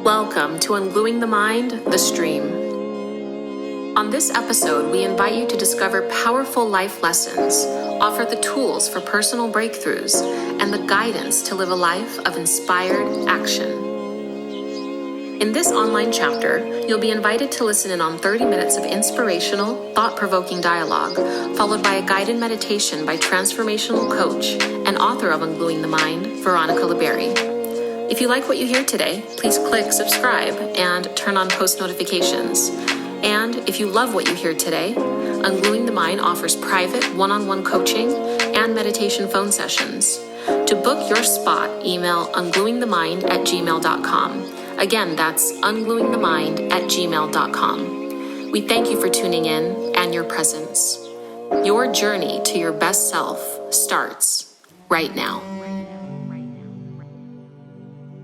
Welcome to Ungluing the Mind, the stream. On this episode, we invite you to discover powerful life lessons, offer the tools for personal breakthroughs, and the guidance to live a life of inspired action. In this online chapter, you'll be invited to listen in on 30 minutes of inspirational, thought-provoking dialogue, followed by a guided meditation by transformational coach and author of Ungluing the Mind, Veronica Barrie. If you like what you hear today, please click subscribe and turn on post notifications. And if you love what you hear today, Ungluing the Mind offers private one-on-one coaching and meditation phone sessions. To book your spot, email ungluingthemind@gmail.com. Again, that's ungluingthemind@gmail.com. We thank you for tuning in and your presence. Your journey to your best self starts right now.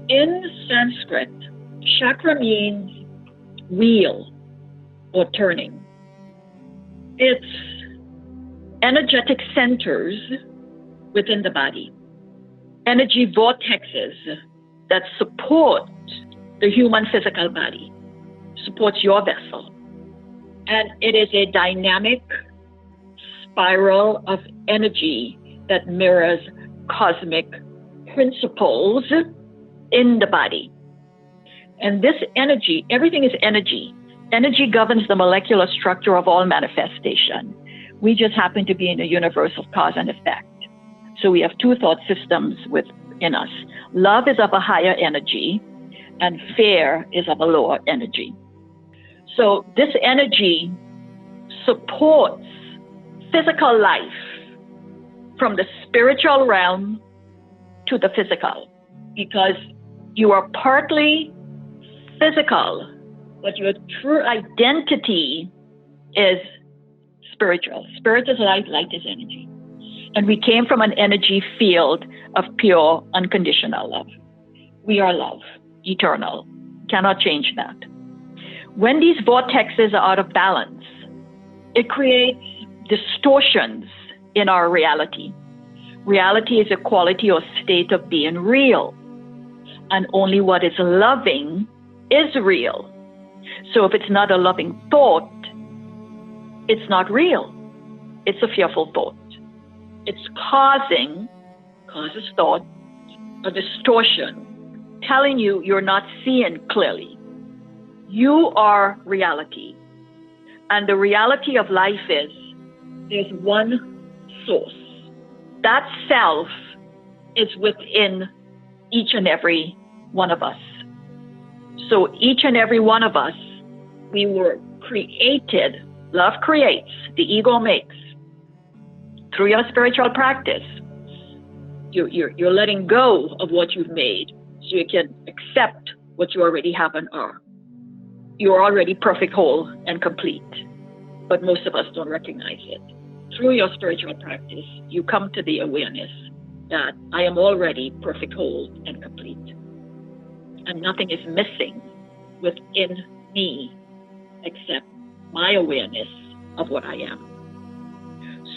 In Sanskrit, chakra means wheel or turning. It's energetic centers within the body, energy vortexes that support the human physical body, supports your vessel. And it is a dynamic spiral of energy that mirrors cosmic principles in the body. And this energy, everything is energy. Energy governs the molecular structure of all manifestation. We just happen to be in a universe of cause and effect. So we have two thought systems within us. Love is of a higher energy, and fear is of a lower energy. So this energy supports physical life from the spiritual realm to the physical, because you are partly physical, but your true identity is spiritual. Spirit is light, light is energy. And we came from an energy field of pure, unconditional love. We are love, eternal, cannot change that. When these vortexes are out of balance, it creates distortions in our reality. Reality is a quality or state of being real. And only what is loving is real. So if it's not a loving thought, it's not real. It's a fearful thought. It's causes thought, a distortion, telling you you're not seeing clearly. You are reality. And the reality of life is there's one source. That self is within each and every one of us. So each and every one of us, we were created. Love creates, the ego makes. Through your spiritual practice, you're letting go of what you've made so you can accept what you already have and are. You're already perfect, whole, and complete. But most of us don't recognize it. Through your spiritual practice, you come to the awareness that I am already perfect, whole, and complete. And nothing is missing within me except my awareness of what I am.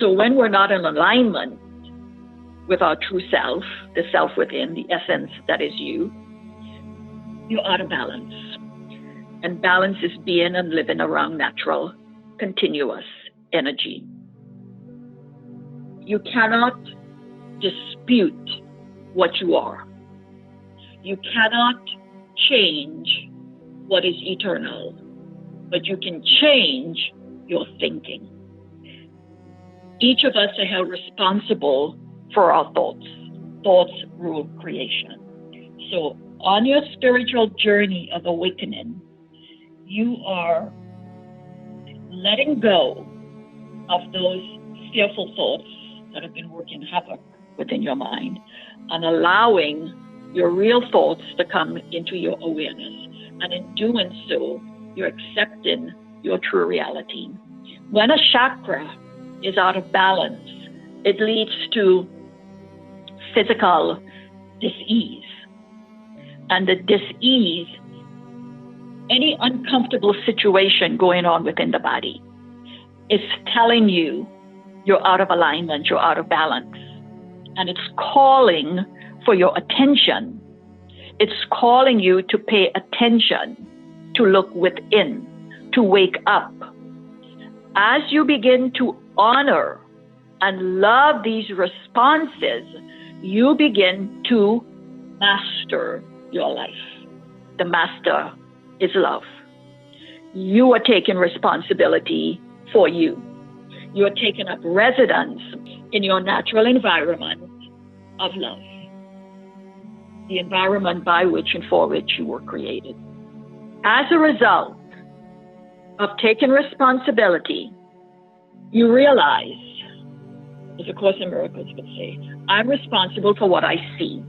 So when we're not in alignment with our true self, the self within, the essence that is you, you're out of balance. And balance is being and living around natural, continuous energy. You cannot dispute what you are. You cannot change what is eternal, but you can change your thinking. Each of us are held responsible for our thoughts. Thoughts rule creation. So on your spiritual journey of awakening, you are letting go of those fearful thoughts that have been working havoc within your mind and allowing your real thoughts to come into your awareness. And in doing so, you're accepting your true reality. When a chakra is out of balance, it leads to physical dis-ease. And the dis-ease, any uncomfortable situation going on within the body, is telling you you're out of alignment, you're out of balance. And it's calling for your attention. It's calling you to pay attention, to look within, to wake up. As you begin to honor and love these responses, you begin to master your life. The master is love. You are taking responsibility for you. You are taking up residence in your natural environment of love, the environment by which and for which you were created. As a result of taking responsibility, you realize, as A Course in Miracles would say, I'm responsible for what I see.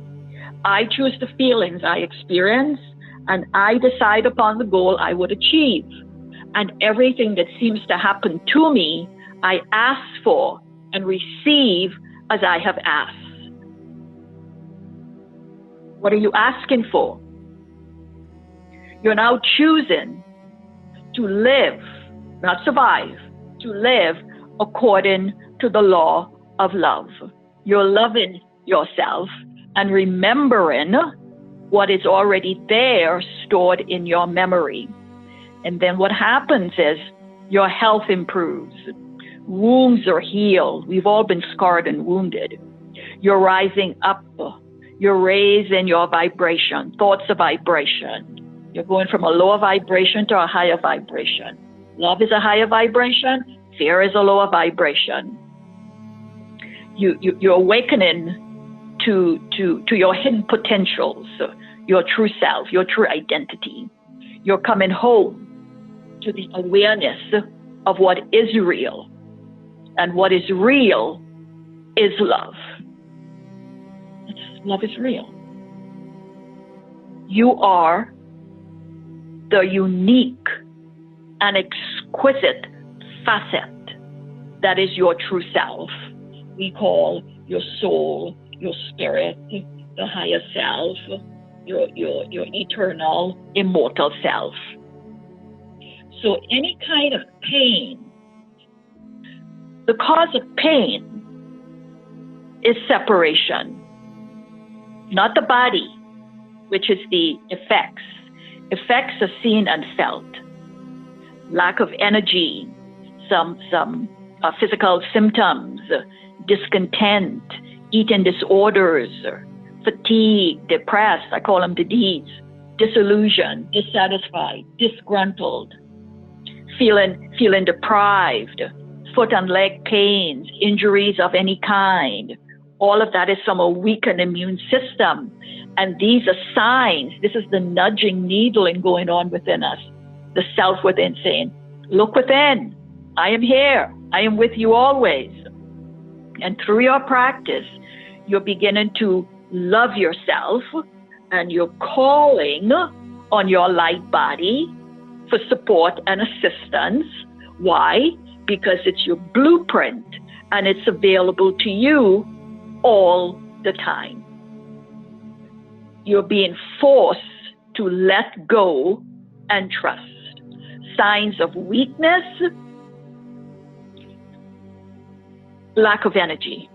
I choose the feelings I experience, and I decide upon the goal I would achieve. And everything that seems to happen to me, I ask for and receive as I have asked. What are you asking for? You're now choosing to live, not survive, to live according to the law of love. You're loving yourself and remembering what is already there, stored in your memory. And then what happens is your health improves. Wounds are healed. We've all been scarred and wounded. You're rising up. You're raising your vibration. Thoughts of vibration. You're going from a lower vibration to a higher vibration. Love is a higher vibration. Fear is a lower vibration. You're awakening to your hidden potentials, your true self, your true identity. You're coming home to the awareness of what is real. And what is real is love. Love is real. You are the unique and exquisite facet that is your true self. We call your soul, your spirit, the higher self, your eternal, immortal self. So any kind of pain, the cause of pain is separation, not the body, which is the effects. Effects are seen and felt. Lack of energy, some physical symptoms, discontent, eating disorders, fatigue, depressed, I call them the Ds, disillusioned, dissatisfied, disgruntled, feeling deprived, foot and leg pains, injuries of any kind. All of that is from a weakened immune system. And these are signs. This is the nudging needling going on within us. The self within saying, look within. I am here. I am with you always. And through your practice, you're beginning to love yourself, and you're calling on your light body for support and assistance. Why? Because it's your blueprint and it's available to you all the time. You're being forced to let go and trust. Signs of weakness, lack of energy,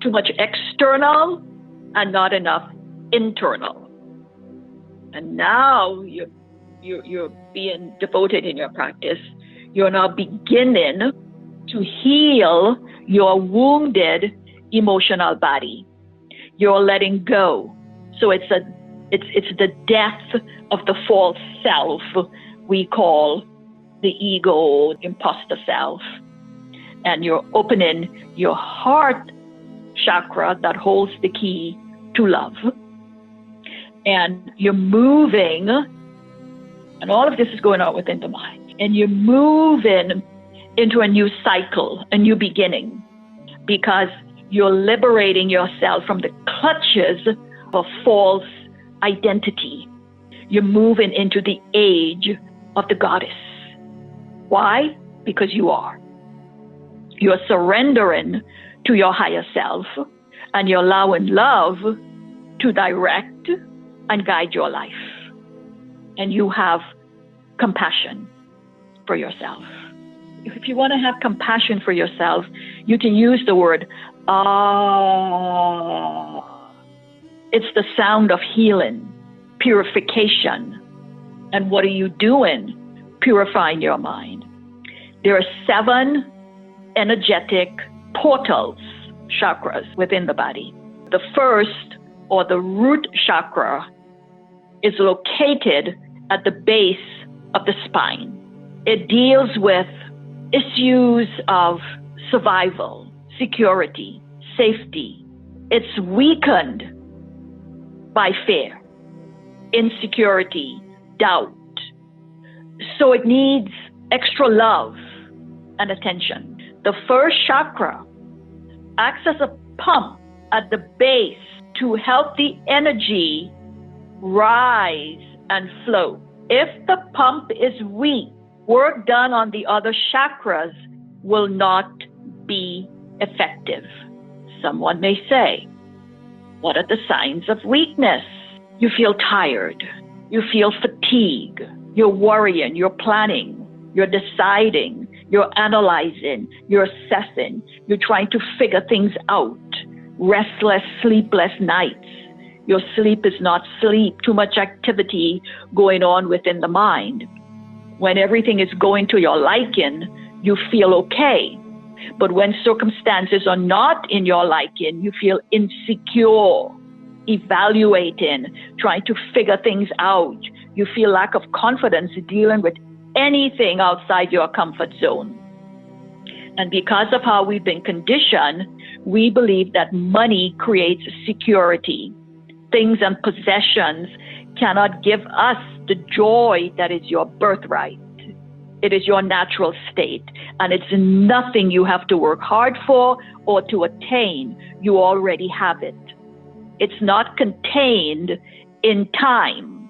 too much external and not enough internal. And now you're being devoted in your practice. You're now beginning to heal your wounded emotional body. You're letting go. So it's the death of the false self we call the ego, imposter self. And you're opening your heart chakra that holds the key to love. And you're moving, and all of this is going on within the mind. And you're moving into a new cycle, a new beginning, because you're liberating yourself from the clutches of false identity. You're moving into the age of the goddess. Why? Because you are. You're surrendering to your higher self, and you're allowing love to direct and guide your life. And you have compassion for yourself. If you want to have compassion for yourself, you can use the word, It's the sound of healing, purification. And what are you doing? Purifying your mind. There are 7 energetic portals, chakras, within the body. The first, or the root chakra, is located at the base of the spine. It deals with issues of survival, security, safety. It's weakened by fear, insecurity, doubt. So it needs extra love and attention. The first chakra acts as a pump at the base to help the energy rise and flow. If the pump is weak, work done on the other chakras will not be effective. Someone may say, what are the signs of weakness? You feel tired. You feel fatigue. You're worrying. You're planning. You're deciding. You're analyzing. You're assessing. You're trying to figure things out. Restless, sleepless nights. Your sleep is not sleep. Too much activity going on within the mind. When everything is going to your liking, you feel okay. But when circumstances are not in your liking, you feel insecure, evaluating, trying to figure things out. You feel lack of confidence dealing with anything outside your comfort zone. And because of how we've been conditioned, we believe that money creates security. Things and possessions cannot give us the joy that is your birthright. It is your natural state, and it's nothing you have to work hard for or to attain. You already have it. It's not contained in time.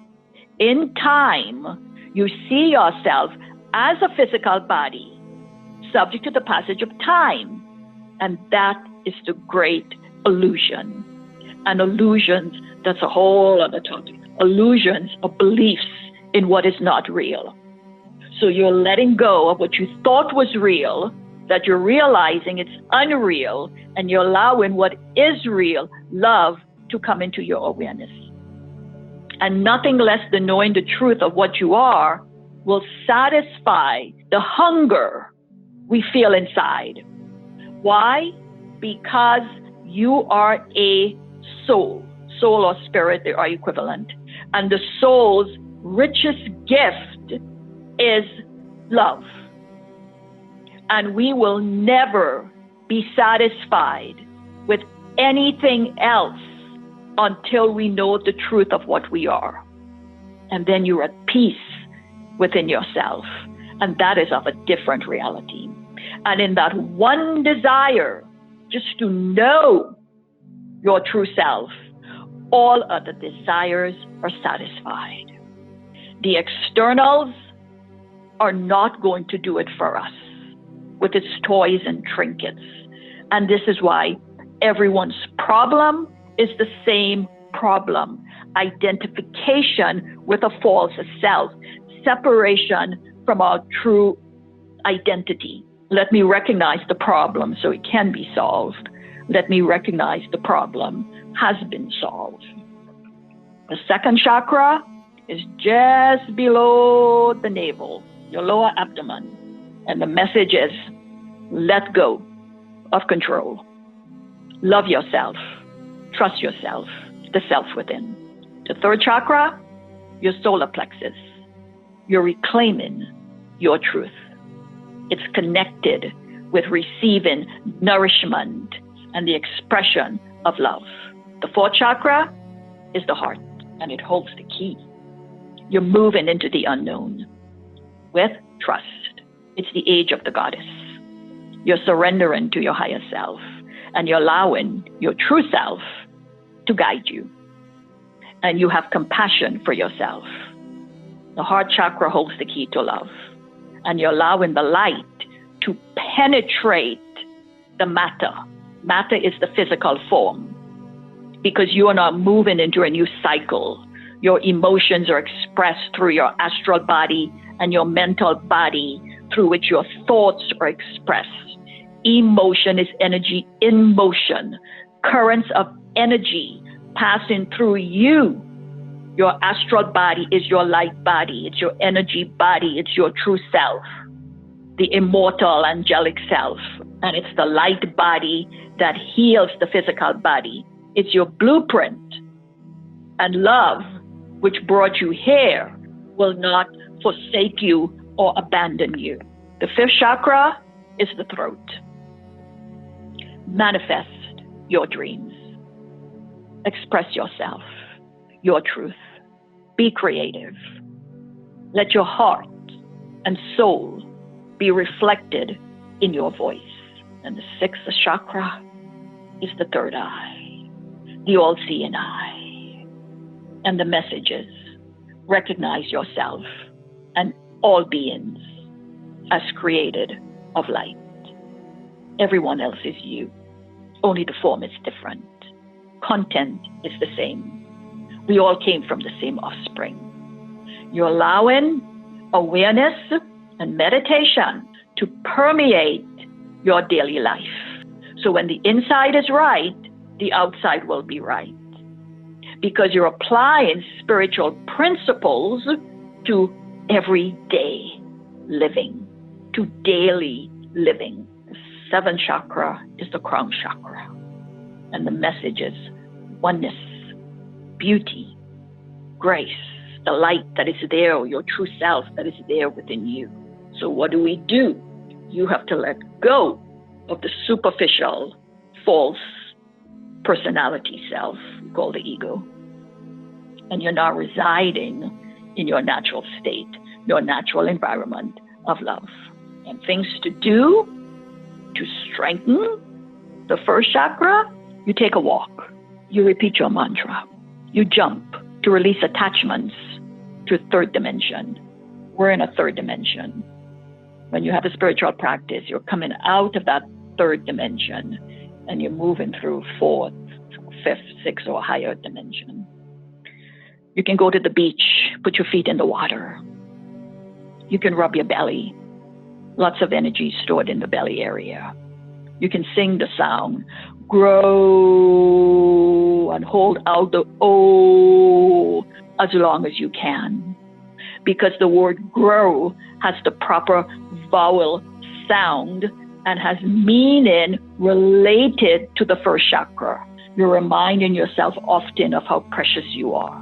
In time, you see yourself as a physical body, subject to the passage of time, and that is the great illusion. And illusions, that's a whole other topic. Illusions are beliefs in what is not real. So you're letting go of what you thought was real, that you're realizing it's unreal, and you're allowing what is real, love, to come into your awareness. And nothing less than knowing the truth of what you are will satisfy the hunger we feel inside. Why? Because you are a soul. Soul or spirit, they are equivalent. And the soul's richest gift is love. And we will never be satisfied with anything else until we know the truth of what we are. And then you're at peace within yourself. And that is of a different reality. And in that one desire, just to know your true self, all other desires are satisfied. The externals are not going to do it for us with its toys and trinkets. And this is why everyone's problem is the same problem. Identification with a false self, separation from our true identity. Let me recognize the problem so it can be solved. Let me recognize the problem has been solved. The second chakra is just below the navel, your lower abdomen. And the message is, let go of control. Love yourself. Trust yourself, the self within. The third chakra, your solar plexus. You're reclaiming your truth. It's connected with receiving nourishment and the expression of love. The fourth chakra is the heart, and it holds the key. You're moving into the unknown with trust. It's the age of the goddess. You're surrendering to your higher self, and you're allowing your true self to guide you. And you have compassion for yourself. The heart chakra holds the key to love, and you're allowing the light to penetrate the matter. Matter is the physical form, because you are now moving into a new cycle. Your emotions are expressed through your astral body and your mental body, through which your thoughts are expressed. Emotion is energy in motion. Currents of energy passing through you. Your astral body is your light body. It's your energy body. It's your true self, the immortal angelic self. And it's the light body that heals the physical body. It's your blueprint. And love, which brought you here, will not forsake you or abandon you. The fifth chakra is the throat. Manifest your dreams. Express yourself, your truth. Be creative. Let your heart and soul be reflected in your voice. And the sixth chakra is the third eye, the all-seeing eye. And the message is, recognize yourself and all beings as created of light. Everyone else is you, only the form is different. Content is the same. We all came from the same offspring. You're allowing awareness and meditation to permeate your daily life. So when the inside is right, the outside will be right. Because you're applying spiritual principles to everyday living, to daily living. The seventh chakra is the crown chakra. And the message is oneness, beauty, grace, the light that is there, your true self that is there within you. So what do? You have to let go of the superficial, false personality self called the ego. And you're now residing in your natural state, your natural environment of love. And things to do to strengthen the first chakra: you take a walk, you repeat your mantra, you jump to release attachments to third dimension. We're in a third dimension. When you have a spiritual practice, you're coming out of that third dimension and you're moving through fourth, fifth, sixth, or higher dimension. You can go to the beach, put your feet in the water. You can rub your belly. Lots of energy stored in the belly area. You can sing the sound, grow, and hold out the O as long as you can. Because the word grow has the proper vowel sound and has meaning related to the first chakra. You're reminding yourself often of how precious you are.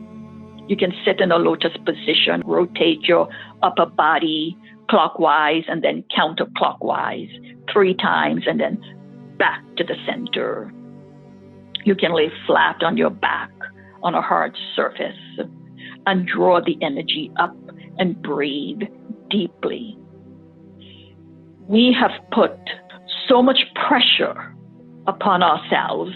You can sit in a lotus position, rotate your upper body clockwise and then counterclockwise 3 times and then back to the center. You can lay flat on your back on a hard surface and draw the energy up and breathe deeply. We have put so much pressure upon ourselves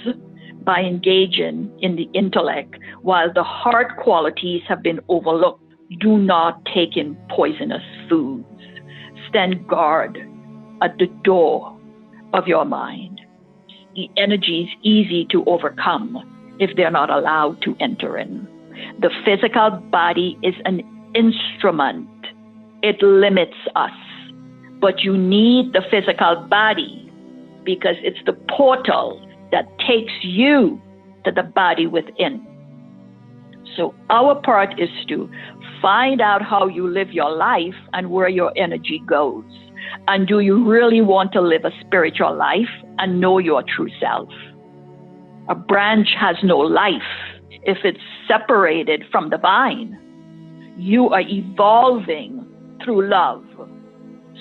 by engaging in the intellect while the heart qualities have been overlooked. Do not take in poisonous foods. Stand guard at the door of your mind. The energy is easy to overcome if they're not allowed to enter in. The physical body is an instrument. It limits us. But you need the physical body because it's the portal that takes you to the body within. So our part is to find out how you live your life and where your energy goes. And do you really want to live a spiritual life and know your true self? A branch has no life if it's separated from the vine. You are evolving through love.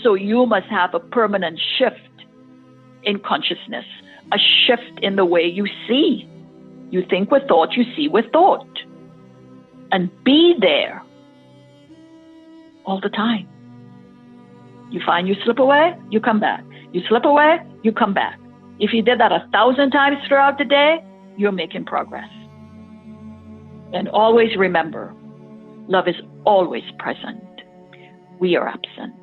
So you must have a permanent shift in consciousness, a shift in the way you see. You think with thought, you see with thought. And be there all the time. You find you slip away, you come back. You slip away, you come back. If you did that 1,000 times throughout the day, you're making progress. And always remember, love is always present. We are absent.